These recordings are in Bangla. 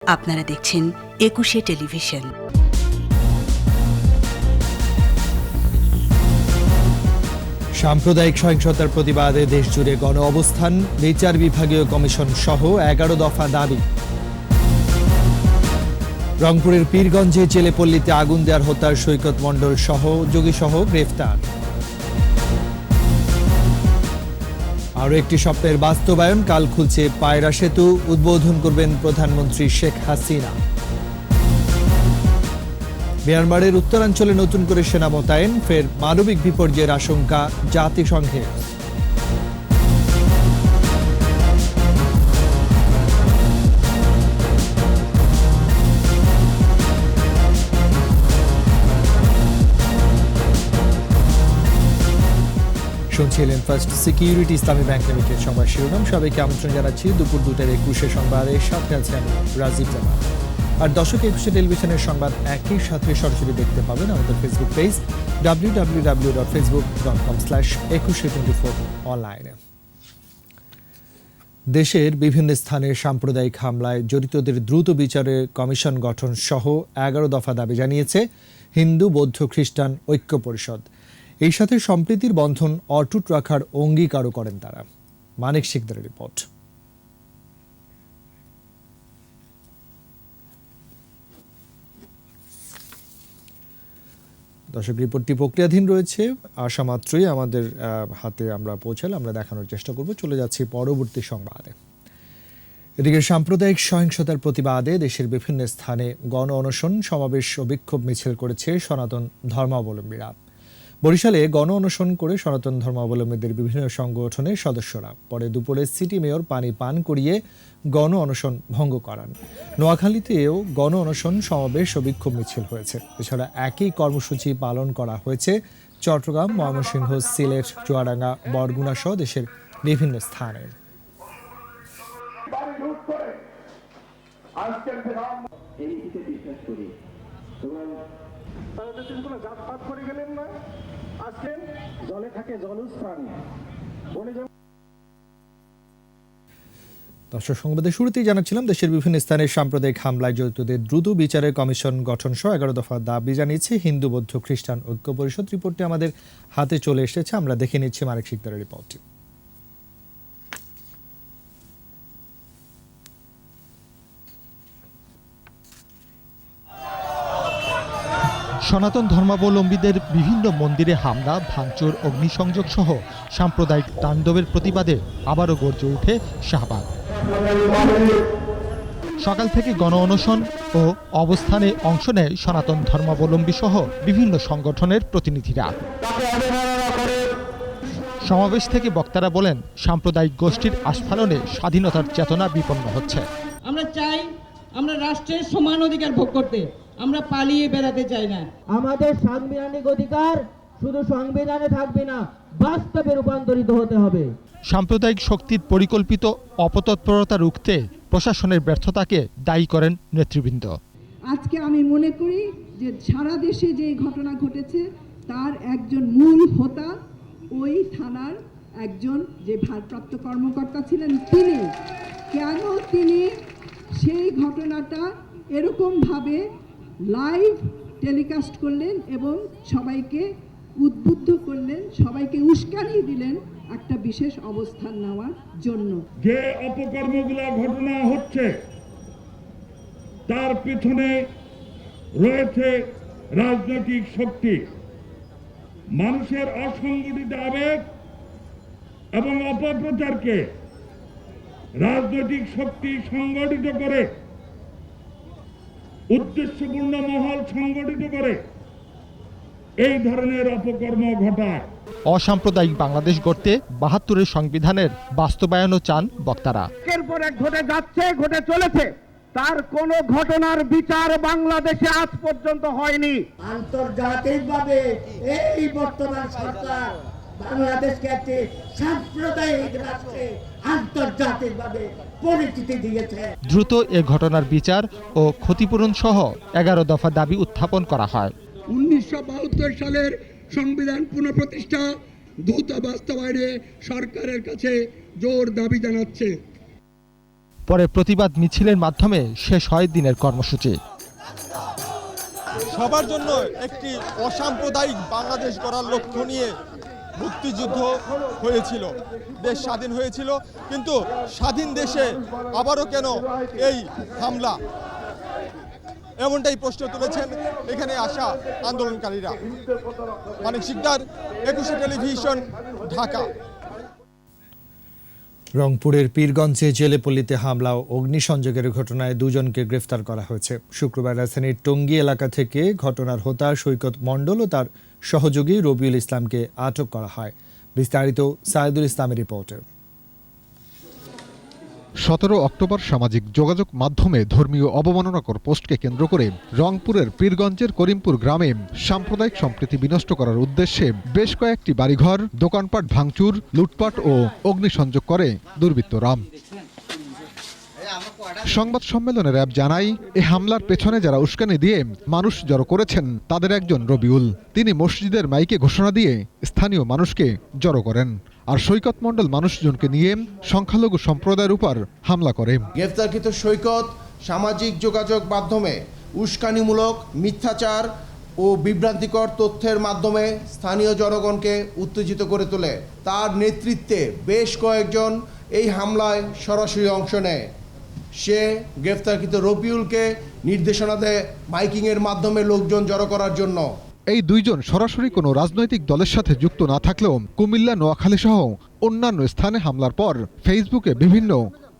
আপনারা দেখছেন ২১শে টেলিভিশন। সাম্প্রদায়িক সহিংসতার প্রতিবাদে দেশজুড়ে গণ অবস্থান, বিচার বিভাগীয় কমিশন সহ ১১ দফা দাবি। রংপুরের পীরগঞ্জে চেলেপল্লীতে আগুন দেওয়ার হত্যার সৈকত মণ্ডল সহযোগী সহ গ্রেফতার। আরও একটি স্বপ্নের বাস্তবায়ন, কাল খুলছে পায়রা সেতু, উদ্বোধন করবেন প্রধানমন্ত্রী শেখ হাসিনা। মিয়ানমারের উত্তরাঞ্চলে নতুন করে সেনা মোতায়েন, ফের মানবিক বিপর্যয়ের আশঙ্কা জাতিসংঘের। শুনছিলেন ফার্স্ট সিকিউরিটি ইসলামী ব্যাংক লিমিটেড সংবাদ শিরোনাম। সবাইকে আমন্ত্রণ জানাচ্ছি দুপুর ২টার ২১শে সংবাদের সাথে আছে আমি রাজীব জামান। আর দর্শক ২১শে টেলিভিশনের সংবাদ একই সাথে সরাসরি দেখতে পাবেন আমাদের ফেসবুক পেজ www.facebook.com/2124 অনলাইনে। দেশের বিভিন্ন স্থানে সাম্প্রদায়িক হামলায় জড়িতদের দ্রুত বিচারের কমিশন গঠন সহ ১১ দফা দাবি জানিয়েছে হিন্দু, বৌদ্ধ, খ্রিস্টান ঐক্য পরিষদ। এই সাথে সম্প্রীতির বন্ধন অটুট রাখার অঙ্গীকারও করেন তারা। মানিক শিকদারের রিপোর্ট। দর্শক, রিপোর্টটি প্রক্রিয়াধীন রয়েছে, আসা মাত্রই আমাদের হাতে আমরা পৌঁছালে আমরা দেখানোর চেষ্টা করব। চলে যাচ্ছি পরবর্তী সংবাদে। এদিকে সাম্প্রদায়িক সহিংসতার প্রতিবাদে দেশের বিভিন্ন স্থানে গণ অনশন, সমাবেশ ও বিক্ষোভ মিছিল করেছে সনাতন ধর্মাবলম্বীরা। বরিশালে গণ অনশন করে সনাতন ধর্মাবলম্বীদের বিভিন্ন সংগঠনের সদস্যরা পরে দুপুরে সিটি মেয়র পানি পান করিয়ে গণ অনশন ভঙ্গ করান। নোয়াখালীতেও গণ অনশন, সমাবেশ ও বিক্ষোভ মিছিল হয়েছে। এছাড়া একই কর্মসূচি পালন করা হয়েছে চট্টগ্রাম, ময়মনসিংহ, সিলেট, চুয়াডাঙ্গা, বরগুনা সহ দেশের বিভিন্ন স্থানে। দর্শক, সংবাদের শুরুতেই জানাচ্ছিলাম দেশের বিভিন্ন স্থানে সাম্প্রদায়িক হামলায় জড়িতদের দ্রুত বিচারের কমিশন গঠন সহ ১১ দফা দাবি জানিয়েছে হিন্দু, বৌদ্ধ, খ্রিস্টান ঐক্য পরিষদ। রিপোর্টটি আমাদের হাতে চলে এসেছে, আমরা দেখে নিচ্ছি মানিক শিকদারের রিপোর্টটি। সনাতন ধর্মাবলম্বীদের বিভিন্ন মন্দিরে হামলা, ভাঙচুর, অগ্নিসংযোগ সহ সাম্প্রদায়িক তাণ্ডবের প্রতিবাদে আবারও গর্জে ওঠে শাহবাগ। সকাল থেকে গণ অনশন ও অবস্থানে অংশ নেয় সনাতন ধর্মাবলম্বী সহ বিভিন্ন সংগঠনের প্রতিনিধিরা। সমাবেশ থেকে বক্তারা বলেন, সাম্প্রদায়িক গোষ্ঠীর আস্ফালনে স্বাধীনতার চেতনা বিপন্ন হচ্ছে। আমরা চাই আমরা রাষ্ট্রের সমান অধিকার ভোগ করতে, আমরা পালিয়ে বেড়াতে চাই না। আমাদের সাংবিধানিক অধিকার শুধু সংবিধানে থাকবে না, বাস্তবে রূপান্তরিত হতে হবে। সাম্প্রদায়িক শক্তির পরিকল্পিত অপতৎপরতা রুখতে প্রশাসনের ব্যর্থতাকে দায়ী করেন নেতৃবৃন্দ। আজকে আমি মনে করি যে সারা দেশে যে ঘটনা ঘটেছে তার একজন মূল হোতা ওই থানার একজন যে ভারপ্রাপ্ত কর্মকর্তা ছিলেন, তিনি সেই ঘটনাটা এরকমভাবে লাইভ টেলিকাস্ট করলেন এবং সবাইকে উদ্বুদ্ধ করলেন, সবাইকে উস্কানি দিলেন একটা বিশেষ অবস্থান নেওয়ার জন্য। যে অপকর্মগুলো ঘটনা হচ্ছে তার পিছনে রয়েছে রাজনৈতিক শক্তি। মানুষের অসংগঠিত আবেগ এবং অপপ্রচারকে রাজনৈতিক শক্তি সংগঠিত করে, উদ্দেশ্যপূর্ণ মহল সংগঠিত করে এই ধরনের অপকর্ম ঘটায়। অসাম্প্রদায়িক বাংলাদেশ গড়তে ৭২-এর সংবিধানের বাস্তবায়নও চান বক্তারা। একের পর এক ঘটে যাচ্ছে, ঘটে চলেছে, তার কোন ঘটনার বিচার বাংলাদেশে আজ পর্যন্ত হয়নি। আন্তর্জাতিকভাবে এই বর্তমান সরকার বাংলাদেশকে একটি সাম্প্রদায়িক রাষ্ট্রে আন্তর্জাতিকভাবে পরিচিতি দিয়েছে। দ্রুত এ ঘটনার বিচার ও ক্ষতিপূরণ সহ ১১ দফা দাবি উত্থাপন করা হয়। ১৯৭২ সালের সংবিধান পুনঃপ্রতিষ্ঠা দ্রুত বাস্তবায়নে সরকারের কাছে জোর দাবি জানাচ্ছে। পরে প্রতিবাদ মিছিলের মাধ্যমে শেষ হয় দিনের কর্মসূচি। সবার জন্য একটি অসাম্প্রদায়িক বাংলাদেশ গড়ার লক্ষ্য নিয়ে মুক্তিযুদ্ধ হয়েছিল, দেশ স্বাধীন হয়েছিল, কিন্তু স্বাধীন দেশে আবারও কেন এই হামলা, এমনটাই প্রশ্ন তুলেছেন এখানে আসা আন্দোলনকারীরা। মানিক শিকদার, 21 টেলিভিশন, ঢাকা। রংপুরের পীরগঞ্জে জেলেপল্লীতে হামলা ও অগ্নিসংযোগের ঘটনায় দুজনকে গ্রেফতার করা হয়েছে। শুক্রবার রাজধানীর টঙ্গী এলাকা থেকে ঘটনার হোতা সৈকত মণ্ডল ও তার সহযোগী রবিউল ইসলামকে আটক করা হয়। বিস্তারিত সাইদুল ইসলামের রিপোর্টে। 17 অক্টোবর সামাজিক যোগাযোগ মাধ্যমে ধর্মীয় অবমাননাকর পোস্টকে কেন্দ্র করে রংপুরের পীরগঞ্জের করিমপুর গ্রামে সাম্প্রদায়িক সম্প্রীতি বিনষ্ট করার উদ্দেশ্যে বেশ কয়েকটি বাড়িঘর, দোকানপাট ভাঙচুর, লুটপাট ও অগ্নিসংযোগ করে দুর্বৃত্তরা। সংবাদ সম্মেলনে র্যাব জানায়, এ হামলার পেছনে যারা উস্কানি দিয়ে মানুষ জড়ো করেছেন তাদের একজন রবিউল। তিনি মসজিদের মাইকে ঘোষণা দিয়ে স্থানীয় মানুষকে জড়ো করেন। আর সৈকত মণ্ডল মানুষজনকে নিয়ে সংখ্যালঘু সম্প্রদায়ের উপর হামলা করে। গ্রেফতারকৃত সৈকত সামাজিক যোগাযোগ মাধ্যমে উস্কানিমূলক, মিথ্যাচার ও বিভ্রান্তিকর তথ্যের মাধ্যমে স্থানীয় জনগণকে উত্তেজিত করে তোলে। তার নেতৃত্বে বেশ কয়েকজন এই হামলায় সরাসরি অংশ নেয়। সে গ্রেফতারকৃত রবিউলকে নির্দেশনা দেয় মাইকিংয়ের মাধ্যমে লোকজন জড়ো করার জন্য। এই দুইজন সরাসরি কোনো রাজনৈতিক দলের সাথে যুক্ত না থাকলেও কুমিল্লা, নোয়াখালী সহ অন্যান্য স্থানে হামলার পর ফেসবুকে বিভিন্ন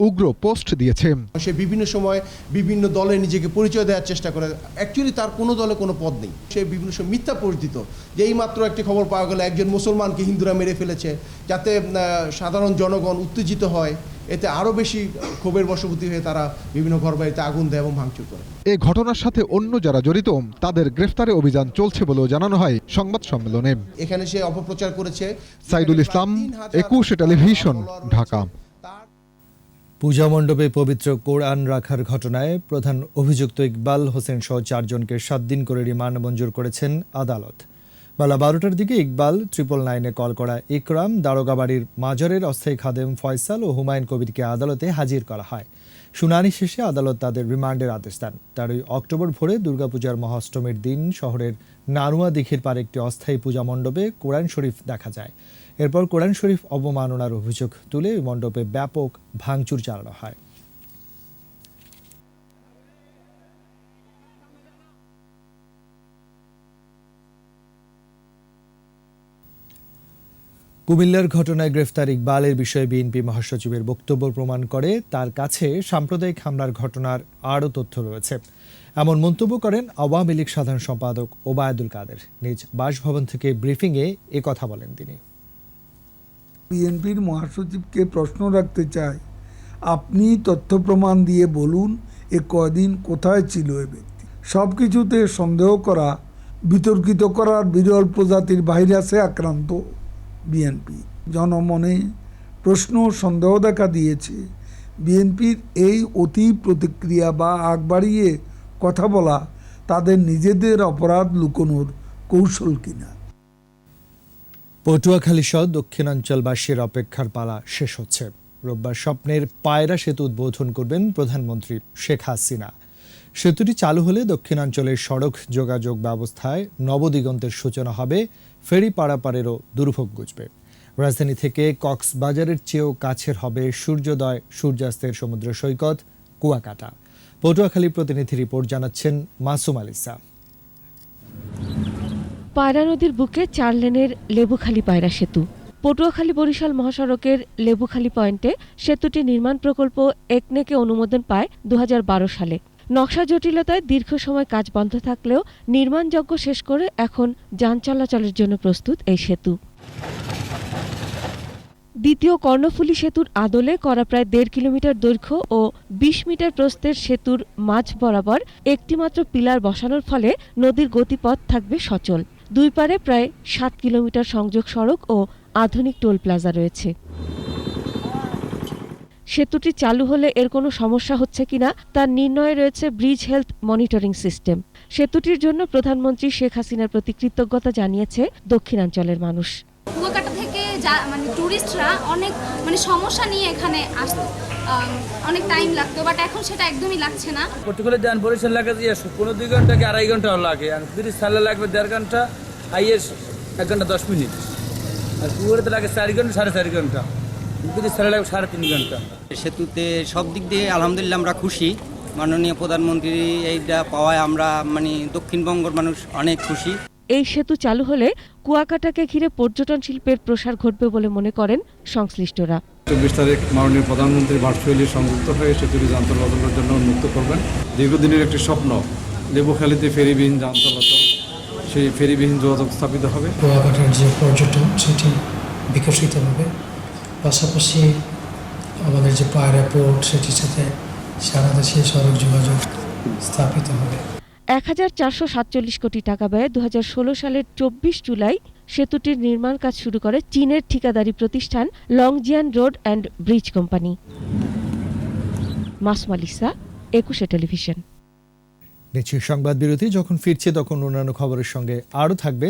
উগ্র পোস্ট দিয়েছে। সে বিভিন্ন সময় বিভিন্ন দলে নিজেকে পরিচয় দেওয়ার চেষ্টা করে। অ্যাকচুয়ালি তার কোনো দলে কোনো পদ নেই। সে বিভিন্ন সময় মিথ্যা পরিচিত, যে এই মাত্র একটি খবর পাওয়া গেল একজন মুসলমানকে হিন্দুরা মেরে ফেলেছে, যাতে সাধারণ জনগণ উত্তেজিত হয়। এতে আরও বেশি ক্ষোভের বশবর্তী হয়ে তারা বিভিন্ন ঘরবাড়িতে আগুন দেয় এবং ভাঙচুর করে। এই ঘটনার সাথে অন্য যারা জড়িত তাদের গ্রেফতারে অভিযান চলছে বলেও জানানো হয় সংবাদ সম্মেলনে। এখানে সে অপপ্রচার করেছে। সাইদুল ইসলাম, 21 টেলিভিশন, ঢাকা। পূজা মণ্ডপে পবিত্র কোরআন রাখার ঘটনায় প্রধান অভিযুক্ত ইকবাল হোসেন সহ 4 জনকে 7 দিন করে রিমান্ড মঞ্জুর করেছেন আদালত। বেলা 12টার দিকে ইকবাল, 999-এ কল করা ইকরাম, দারোগাবাড়ির মাজারের অস্থায়ী খাদেম ফয়সাল ও হুমায়ুন কবিরকে আদালতে হাজির করা হয়। শুনানি শেষে আদালত তাদের রিমান্ডের আদেশ দেন। 13 অক্টোবর ভোরে দুর্গাপূজার মহাষ্টমীর দিন শহরের নানুয়া দিঘির পারে একটি অস্থায়ী পূজা মণ্ডপে কোরআন শরীফ দেখা যায়। এরপর কোরআন শরীফ অবমাননার অভিযোগ তুলে মণ্ডপে ব্যাপক ভাঙচুর চালানো হয়। কুমিল্লার ঘটনায় গ্রেফতার ইকবালের বিষয়ে বিএনপি মহাসচিবের বক্তব্য প্রমাণ করে তার কাছে সাম্প্রদায়িক হামলার ঘটনার আরও তথ্য রয়েছে। এমন মন্তব্য করেন আওয়ামী লীগ সাধারণ সম্পাদক ওবায়দুল কাদের। নিজ বাসভবন থেকে ব্রিফিংয়ে কথা বলেন তিনি। বিএনপির মহাসচিবকে প্রশ্ন রাখতে চাই, আপনি তথ্য প্রমাণ দিয়ে বলুন এ কয়দিন কোথায় ছিল এ ব্যক্তি। সব কিছুতে সন্দেহ করা, বিতর্কিত করার বিরল প্রজাতির ভাইরাসে আক্রান্ত বিএনপি। জনমনে প্রশ্ন, সন্দেহ দেখা দিয়েছে। বিএনপির এই অতি প্রতিক্রিয়া বা আগ বাড়িয়ে কথা বলা তাদের নিজেদের অপরাধ লুকোনোর কৌশল কিনা। পটুয়াখালী সহ দক্ষিণাঞ্চলবাসীর অপেক্ষার পালা শেষ হচ্ছে। রোববার স্বপ্নের পায়রা সেতু উদ্বোধন করবেন প্রধানমন্ত্রী শেখ হাসিনা। সেতুটি চালু হলে দক্ষিণাঞ্চলের সড়ক যোগাযোগ ব্যবস্থায় নবদিগন্তের সূচনা হবে, ফেরি পারাপারেরও দুর্ভোগ ঘুচবে। রাজধানী থেকে কক্সবাজারের চেয়েও কাছের হবে সূর্যোদয় সূর্যাস্তের সমুদ্র সৈকত কুয়াকাটা। পটুয়াখালী প্রতিনিধি রিপোর্ট জানাচ্ছেন মাসুম আলিসা। পায়রা নদীর বুকে 4 লেনের লেবুখালী পায়রা সেতু। পটুয়াখালী বরিশাল মহাসড়কের লেবুখালী পয়েন্টে সেতুটি নির্মাণ প্রকল্প একনেকে অনুমোদন পায় 2012 সালে। নকশা জটিলতায় দীর্ঘ সময় কাজ বন্ধ থাকলেও নির্মাণযজ্ঞ শেষ করে এখন যান চলাচলের জন্য প্রস্তুত এই সেতু। দ্বিতীয় কর্ণফুলী সেতুর আদলে করা প্রায় 1.5 কিলোমিটার দৈর্ঘ্য ও 20 মিটার প্রস্থের সেতুর মাঝ বরাবর একটিমাত্র পিলার বসানোর ফলে নদীর গতিপথ থাকবে সচল। দুই পারে প্রায় 7 কিলোমিটার সংযোগ সড়ক ও আধুনিক টোল প্লাজা রয়েছে। সেতুটি চালু হলে এর কোনো সমস্যা হচ্ছে কিনা তার নির্ণয়ে রয়েছে ব্রিজ হেলথ মনিটরিং সিস্টেম। সেতুটির জন্য প্রধানমন্ত্রী শেখ হাসিনার প্রতি কৃতজ্ঞতা জানিয়েছে দক্ষিণাঞ্চলের মানুষ। কুয়াকাটা থেকে মানে ট্যুরিস্টরা অনেক মানে সমস্যা নিয়ে এখানে আসতো, অনেক টাইম লাগতো, বাট এখন সেটা একদমই লাগছে না। পর্টিকুলার যান বরিশাল লাগে যে 2 ঘন্টা কি 2.5 ঘন্টা লাগে, আর ব্রিজ সালে লাগবে 1.5 ঘন্টা, হাইয়েস্ট 1 ঘন্টা 10 মিনিট, আর পুরোতে লাগে 4 ঘন্টা 4.5 ঘন্টা, ব্রিজ সালে লাগবে 3.5 ঘন্টা। সেতুতে সব দিক দিয়ে আলহামদুলিল্লাহ আমরা খুশি। মাননীয় প্রধানমন্ত্রী এইটা পাওয়ায় আমরা মানে দক্ষিণবঙ্গের মানুষ অনেক খুশি। এই সেতু চালু হলে কুয়াকাটাকে ঘিরে পর্যটন শিল্পের প্রসার ঘটবে বলে মনে করেন সংশ্লিষ্টরা। 24 তারিখ মাননীয় প্রধানমন্ত্রী ভার্চুয়ালি সংযুক্ত হয়ে সেতুটি যান চলাচলের জন্য উন্মুক্ত করবেন। দীর্ঘদিনের একটি স্বপ্ন, লেবুখালীতে ফেরিবিহীন যান চলাচল, সেই ফেরিবিহীন যোগাযোগ স্থাপিত হবে। কুয়াকাটার যে পর্যটন সেটি বিকশিত হবে, পাশাপাশি আমাদের যে পায়রা পোর্ট সেটির সাথে সারা দেশে সড়ক যোগাযোগ স্থাপিত হবে। 1447 কোটি টাকা ব্যয়ে 2016 সালের 24 জুলাই সেতুটির নির্মাণ কাজ শুরু করে চীনের ঠিকাদারি প্রতিষ্ঠান Longjian road and bridge company. মাসমালিসা, 21 টেলিভিশন। নিচ্ছি সংবাদ বিরতি, যখন ফিরছে তখন অন্যান্য খবরের সঙ্গে আরও থাকবে।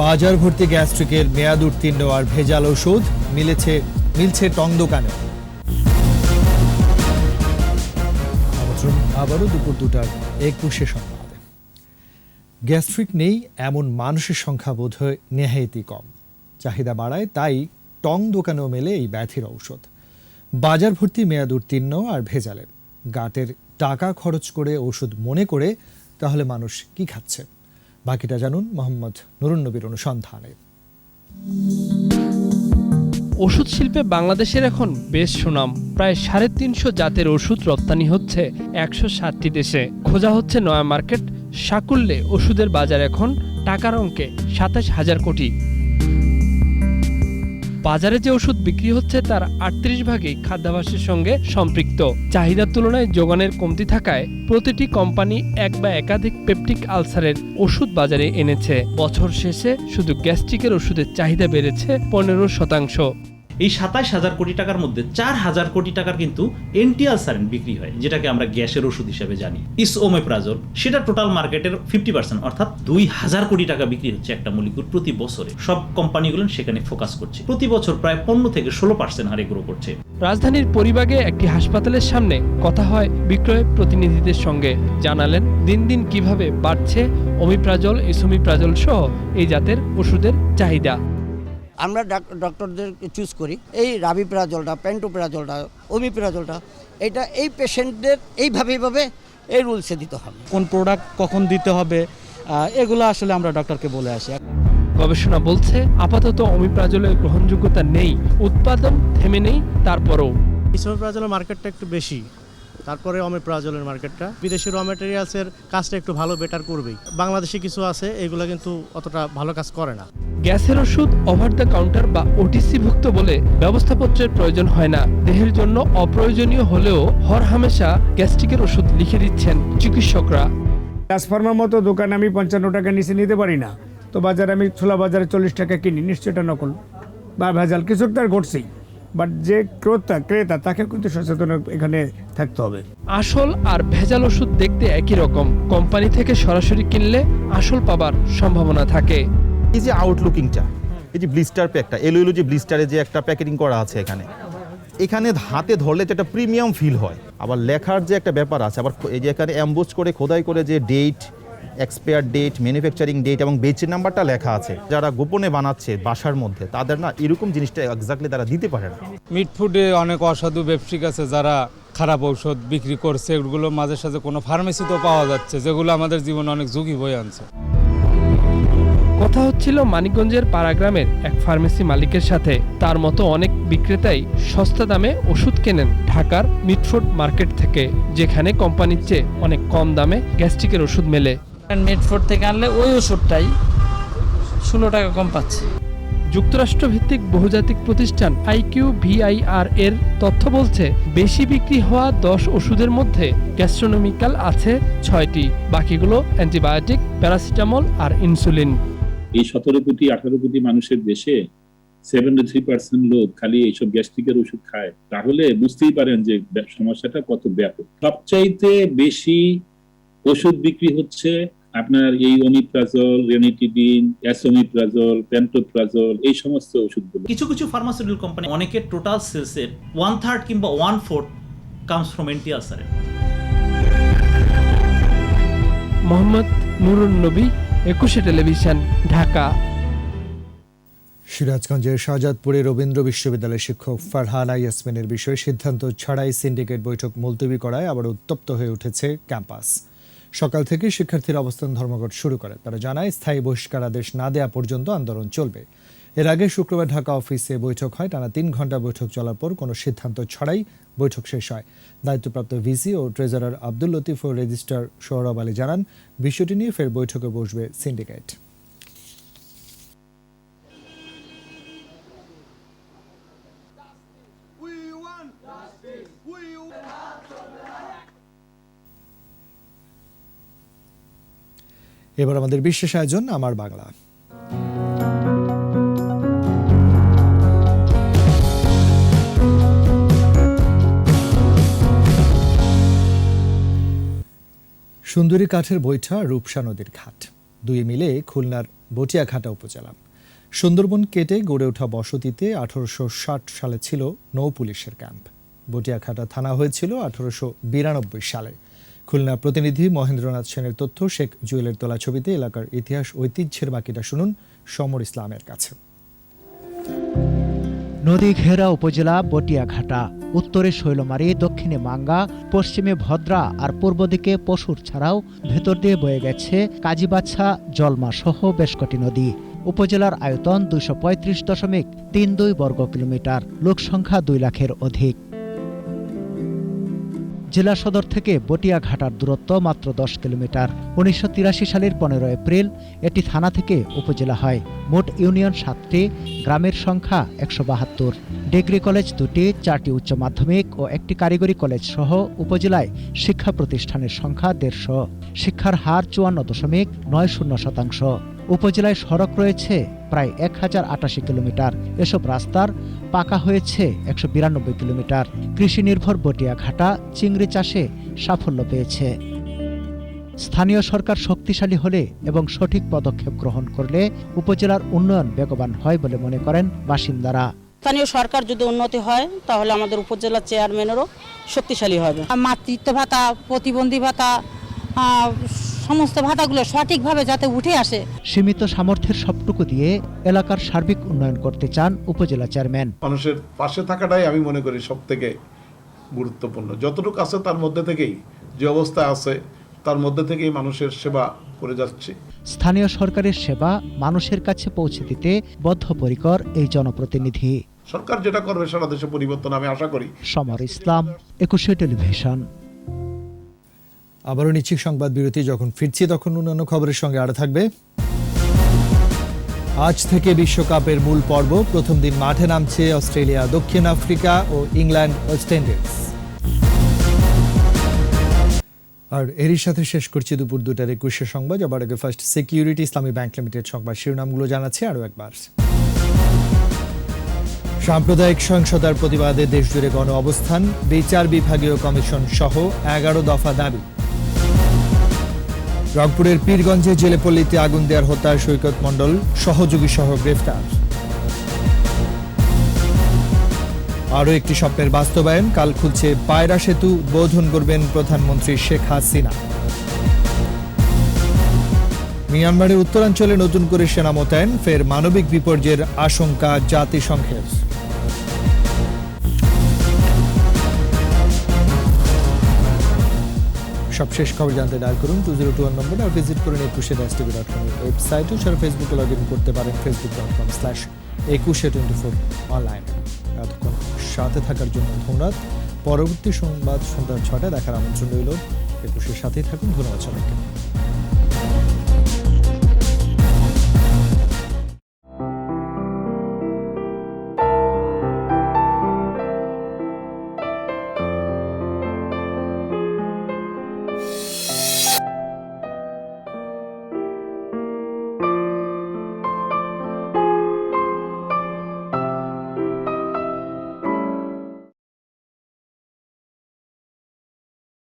বাজার ভর্তি গ্যাস্ট্রিকের মেয়াদ উত্তীর্ণ আর ভেজাল ওষুধ মিলছে টং দোকানে। আবারও দুপুর 2টার 21 সংবাদে। গ্যাস্ট্রিক নেই এমন মানুষের সংখ্যা বোধহয় নেহায়েতই কম। চাহিদা বাড়ায়, তাই টং দোকানেও মেলে এই ব্যাধির ঔষধ। বাজার ভর্তি মেয়াদ উত্তীর্ণ আর ভেজালের। গাটের টাকা খরচ করে ওষুধ মনে করে তাহলে মানুষ কি খাচ্ছে? বাকিটা জানুন মোহাম্মদ নুরুন্নবীর অনুসন্ধানে। ওষুধ শিল্পে বাংলাদেশের এখন বেশ সুনাম। প্রায় 350 জাতের ওষুধ রপ্তানি হচ্ছে 160টি দেশে। খোঁজা হচ্ছে নয়া মার্কেট। সাকুল্যে ওষুধের বাজার এখন টাকার অঙ্কে 27,000 কোটি। বাজারে যে ওষুধ বিক্রি হচ্ছে তার 38 ভাগই খাদ্যাভ্যাসের সঙ্গে সম্পৃক্ত। চাহিদার তুলনায় যোগানের কমতি থাকায় প্রতিটি কোম্পানি এক বা একাধিক পেপটিক আলসারের ওষুধ বাজারে এনেছে। বছর শেষে শুধু গ্যাস্ট্রিকের ওষুধের চাহিদা বেড়েছে 15%। এই 27,000 কোটি টাকার মধ্যে 4,000 কোটি টাকার কিন্তু এন্টিআলসারিন বিক্রি হয়, যেটাকে আমরা গ্যাসের ওষুধ হিসেবে জানি। ইসওমেপ্রাজল, সেটা টোটাল মার্কেটের 50%, অর্থাৎ 2,000 কোটি টাকা বিক্রি হচ্ছে একটা মলিকুল প্রতি বছরে। সব কোম্পানিগুলো সেখানে ফোকাস করছে। প্রতি বছর প্রায় 15 থেকে 16% হারে গ্রো করছে। রাজধানীর পরিবাগে একটি হাসপাতালের সামনে কথা হয় বিক্রয় প্রতিনিধিদের সঙ্গে। জানালেন দিন দিন কিভাবে বাড়ছে ওমিপ্রাজল, ইসোমিপ্রাজল সহ এই জাতের ওষুধের চাহিদা। আমরা ডক্টরদেরকে চুজ করি এই রাবিপ্রাজলটা, পেন্টোপ্রাজলটা, ওমিপ্রাজলটা, এটা এই পেশেন্টদের এইভাবে এই রুলসে দিতে হবে। কোন প্রোডাক্ট কখন দিতে হবে এগুলো আসলে আমরা ডক্টরকে বলে আসি। গবেষণা বলছে আপাতত ওমিপ্রাজলের গ্রহণযোগ্যতা নেই, উৎপাদন থেমে নেই। তারপরও ইসোমিপ্রাজলের মার্কেটটা একটু বেশি, তারপরে ওমিপ্রাজলের মার্কেটটা। বিদেশি র ম্যাটেরিয়ালসের কাজটা একটু ভালো বেটার করবেই। বাংলাদেশে কিছু আছে এগুলো কিন্তু অতটা ভালো কাজ করে না। গ্যাসের ওষুধ ওভার দ্য কাউন্টার বা ওটিসি ভুক্ত বলে ব্যবস্থাপত্রের প্রয়োজন হয় না। দেহের জন্য অপ্রয়োজনীয় হলেও হরহামেশা গ্যাস্ট্রিকের ওষুধ লিখে দিচ্ছেন চিকিৎসকরা। ট্রান্সফার্মার মতো দোকানে আমি 55 টাকা নিচে নিতে পারি না, তো বাজারে আমি ছোলা বাজারে 40 টাকা কিনি, নিশ্চয়ই এটা নকল বা ভেজাল কিছু তার ঘটছেই। বাট যে ক্রেতা তাকে কিন্তু সচেতন এখানে থাকতে হবে। আসল আর ভেজাল ওষুধ দেখতে একই রকম। কোম্পানি থেকে সরাসরি কিনলে আসল পাবার সম্ভাবনা থাকে। এই যে আউটলুকিংটা, এই যে ব্লিস্টার প্যাকটা, এলো যে ব্লিস্টারে যে একটা প্যাকেটিং করা আছে এখানে হাতে ধরলে তো একটা প্রিমিয়াম ফিল হয়। আবার লেখার যে একটা ব্যাপার আছে, আবার এই যে এখানে অ্যাম্বোজ করে খোদাই করে যে date, expire date, manufacturing date এবং বেচের নাম্বারটা লেখা আছে, যারা গোপনে বানাচ্ছে বাসার মধ্যে তাদের না এরকম জিনিসটা এক্স্যাক্টলি তারা দিতে পারে না। মিট ফুডে অনেক অসাধু ব্যবসায়িক আছে যারা খারাপ ঔষধ বিক্রি করছে, এগুলো মাঝে সাঝে কোনো ফার্মেসিতেও পাওয়া যাচ্ছে, যেগুলো আমাদের জীবনে অনেক ঝুঁকি বয়ে আনছে। কথা হচ্ছিল মানিকগঞ্জের পাড়াগ্রামের এক ফার্মেসি মালিকের সাথে। তার মতো অনেক বিক্রেতাই সস্তা দামে ওষুধ কেনেন ঢাকার মিটফুড মার্কেট থেকে, যেখানে কোম্পানির চেয়ে অনেক কম দামে গ্যাস্ট্রিকের ওষুধ মেলে। মিটফুড থেকে আনলে ওই ওষুধটাই 16 টাকা কম পাচ্ছে। যুক্তরাষ্ট্রভিত্তিক বহুজাতিক প্রতিষ্ঠান IQVIR এর তথ্য বলছে বেশি বিক্রি হওয়া 10 ওষুধের মধ্যে গ্যাস্ট্রোনমিক্যাল আছে 6টি, বাকিগুলো অ্যান্টিবায়োটিক, প্যারাসিটামল আর ইনসুলিন। এই 17 কোটি 18 কোটি মানুষের দেশে 73% লোক খালি এইসব গ্যাস্ট্রিকের ওষুধ খায়, তাহলে বুঝতেই পারেন যে সমস্যাটা কত ব্যাপক। সবচাইতে বেশি ওষুধ বিক্রি হচ্ছে আপনার এই ওমিপ্রাজল, রেনিটিডিন, অ্যাসোমিপ্রাজল, প্যান্টোপ্রাজল এই সমস্ত ওষুধগুলো। কিছু কিছু ফার্মাসিউটিক্যাল কোম্পানি অনেকের টোটাল সেলসের 1/3 কিংবা 1/4 কামস ফ্রম এন্টিআলসারেন্ট। মোহাম্মদ নুরুন নবী, একুশে টেলিভিশন, ঢাকা। সিরাজগঞ্জের শাহজাদপুরে রবীন্দ্র বিশ্ববিদ্যালয়ের শিক্ষক ফারহানা ইয়াসমিনের বিষয়ে সিদ্ধান্ত ছাড়াই সিন্ডিকেট বৈঠক মুলতবি করায় আবার উত্তপ্ত হয়ে উঠেছে ক্যাম্পাস। সকাল থেকে শিক্ষার্থীরা অবস্থান ধর্মঘট শুরু করে। তারা জানায় স্থায়ী বহিষ্কারাদেশ না দেওয়া পর্যন্ত আন্দোলন চলবে। এর আগে শুক্রবার ঢাকা অফিসে বৈঠক হয়। টানা 3 ঘন্টা বৈঠক চলার পর কোনো সিদ্ধান্ত ছাড়াই বৈঠক শেষ হয়। দায়িত্বপ্রাপ্ত ভিসি ও ট্রেজারার আব্দুল লতিফ ও রেজিস্ট্রার সৌরভ আলী জানান, বিষয়টি নিয়ে ফের বৈঠকে বসবে সিন্ডিকেট। এবার আমাদের বিশেষ আয়োজন আমার বাংলা। সুন্দরী কাঠের বৈঠা, রূপসা নদীর ঘাট, দুই মিলে খুলনার বটিয়াঘাটা উপজেলা। সুন্দরবন কেটে গড়ে ওঠা বসতিতে 1860 সালে ছিল নৌ পুলিশের ক্যাম্প। বটিয়াঘাটা থানা হয়েছিল 1892 সালে। খুলনা প্রতিনিধি মহেন্দ্রনাথ সেনের তথ্য, শেখ জুয়েলের তোলা ছবিতে এলাকার ইতিহাস ঐতিহ্যের বাকিটা শুনুন সমর ইসলামের কাছে। নদী ঘেরা উপজেলা বটিয়াঘাটা। উত্তরে শৈলমারী, দক্ষিণে মাঙ্গা, পশ্চিমে ভদ্রা আর পূর্ব দিকে পশুর ছাড়াও ভেতর দিয়ে বয়ে গেছে কাজীবাছা, জলমা সহ বেশ কটি নদী। উপজেলার আয়তন 235.32 বর্গ কিলোমিটার, লোকসংখ্যা 2 লাখের অধিক। জেলা সদর থেকে বটিয়াঘাটার দূরত্ব মাত্র 10 কিলোমিটার। 1983 সালের 15 এপ্রিল এটি থানা থেকে উপজেলা হয়। মোট ইউনিয়ন 7টি, গ্রামের সংখ্যা 172। ডিগ্রি কলেজ 2টি, 4টি উচ্চ মাধ্যমিক ও 1টি কারিগরি কলেজ সহ উপজেলায় শিক্ষা প্রতিষ্ঠানের সংখ্যা 150। শিক্ষার হার 54.90%। উপজেলায় সড়ক রয়েছে প্রায় 1088 কিলোমিটার। এসব রাস্তার পাকা হয়েছে 192 কিলোমিটার। কৃষি নির্ভর বটিয়াঘাটা চিংড়ি চাষে সাফল্য পেয়েছে। স্থানীয় সরকার শক্তিশালী হলে এবং সঠিক পদক্ষেপ গ্রহণ করলে উপজেলার উন্নয়ন বেগবান হয় বলে মনে করেন বাসিন্দারা। স্থানীয় সরকার যদি উন্নতি হয় তাহলে আমাদের উপজেলা চেয়ারম্যানেরও শক্তিশালী হবে। মাতৃত্ব ভাতা, প্রতিবন্ধী ভাতা, সমস্ত ভাতাগুলো সঠিকভাবে যাতে উঠে আসে। সীমিত সামর্থ্যের সবটুকু দিয়ে এলাকার সার্বিক উন্নয়ন করতে চান উপজেলা চেয়ারম্যান। মানুষের পাশে থাকাটাই আমি মনে করি সবথেকে গুরুত্বপূর্ণ। যতটুকু আছে তার মধ্যে থেকেই, যে অবস্থা আছে তার মধ্যে থেকেই মানুষের সেবা করে যাচ্ছে। স্থানীয় সরকারের সেবা মানুষের কাছে পৌঁছে দিতে বদ্ধপরিকর এই জনপ্রতিনিধি। সরকার যেটা করবে সারা দেশে পরিবর্তন আমি আশা করি। সমর ইসলাম, একুশে টেলিভিশন। আবারও নিচ্ছি সংবাদ বিরতি। যখন ফিরছি তখন অন্যান্য খবরের সঙ্গে আরো থাকবে। আজ থেকে বিশ্বকাপের মূল পর্ব। প্রথম দিন মাঠে নামছে অস্ট্রেলিয়া, দক্ষিণ আফ্রিকা ও ইংল্যান্ড, ওয়েস্ট ইন্ডিজ। আর এরই সাথে শেষ করছি দুপুর 2টার 21 সংবাদ। আবার আগে ফার্স্ট সিকিউরিটি ইসলামী ব্যাংক লিমিটেড সংবাদ শিরোনামগুলো জানাচ্ছি আরো একবার। সাম্প্রদায়িক সহিংসতার প্রতিবাদে দেশজুড়ে গণ অবস্থান, বিচার বিভাগীয় কমিশন সহ 11 দফা দাবি। রংপুরের পীরগঞ্জে জেলেপল্লীতে আগুন দেওয়ার হত্যায় সৈকত মণ্ডল সহযোগী সহ গ্রেফতার। আরও একটি স্বপ্নের বাস্তবায়ন, কাল খুলছে পায়রা সেতু, উদ্বোধন করবেন প্রধানমন্ত্রী শেখ হাসিনা। মিয়ানমারের উত্তরাঞ্চলে নতুন করে সেনা মোতায়েন, ফের মানবিক বিপর্যয়ের আশঙ্কা জাতিসংঘের। সবশেষ খবর জানতে ডায়াল করুন 2021 নম্বরে, আর ভিজিট করুন ekushe-tv.com ওয়েবসাইট। এছাড়া ফেসবুকে লগ ইন করতে পারেন facebook.com/ekushe24 অনলাইনে। এতক্ষণ সাথে থাকার জন্য ধন্যবাদ। পরবর্তী সংবাদ সন্ধ্যা 6টায় দেখার আমন্ত্রণ রইল। একুশের সাথেই থাকুন। ধন্যবাদ সবাইকে।